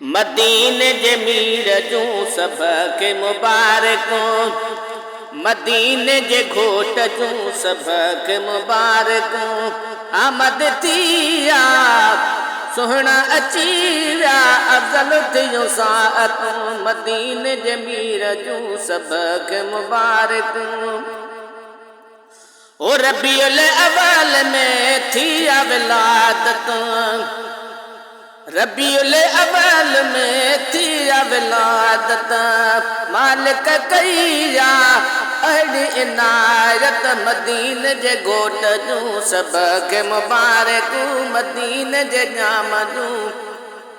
मदीने जे मीर जूं सबके मुबारकों, मदीने जे घोट जूं सबके मुबारकों। आमद थिया सुहना अची विया अफ़ज़ल थियूं साअतूं, मदीने जे मीर जूं सबके मुबारकों। ओ रबीउल अव्वल में थिया विलादतूं, रबीउल अव्वल में थिया विलादत, मालिक कईया अहिड़ी इनायत। मदीने जे घोट जूं सबके मुबारकूं, मदीने जे जाम जूं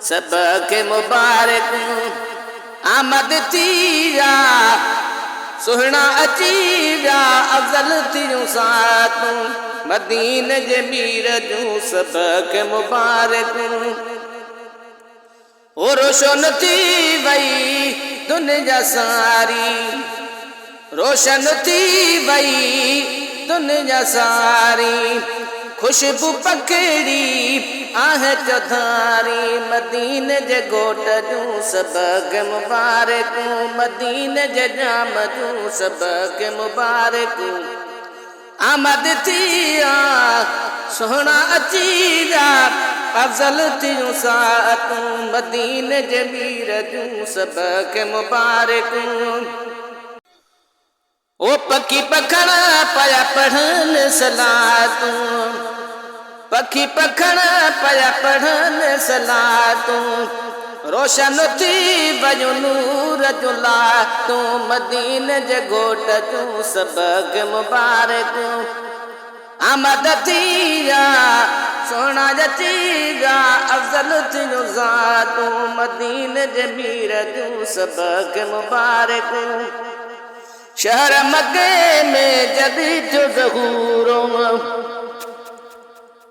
सबके मुबारकूं। आमद थिया सुहिणा अची विया अफ़ज़ल थियूं साअतूं, मदीने जे मीर जूं सबके मुबारकूं। ओ रोशन थी वई दुनिया सारी, रोशन थी वई दुनिया सारी। खुशबू पखड़ी आहे चौधारी, मदीने जे घोट जूं सबके मुबारकूं, मदीने जे जाम जूं सबके मुबारकूं। आमद थिया सुहिणा अची विया अफ़ज़ल थियूं साअतूं, मदीने जे मीर जूं सबके मुबारकूं। ओ पखी पखण पया पढ़न सलातूं, पखी पखण पया पढ़न सलातूं। रोशन थी वयूं नूर जूं लातूं, मदीने जे घोट जूं सबके मुबारकूं। आमद थिया सुहिणा अची विया अफ़ज़ल थियूं साअतूं, मदीने जे मीर जूं सबके मुबारकूं। शहर मके में जदीद जो ज़हूरो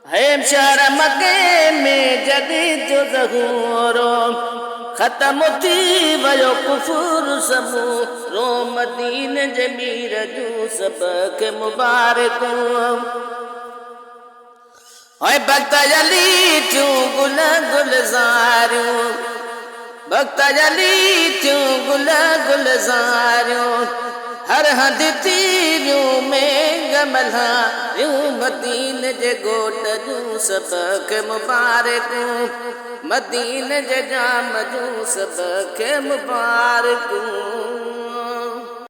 है, शहर मके में जदीद जो ज़हूरो। ख़त्म थी वयो कुफ़ुर समूरो, मदीने जे मीर जूं सबके मुबारकूं। ओए भक्त अली थियूं गुल गुलज़ारियूं, भक्त अली थियूं गुल गुलज़ारियूं। हर हंधि थी वियूं में गमलारियूं, मदीने जे घोट जूं सबके मुबारकूं, मदीने जे जाम जूं सबके मुबारकूं।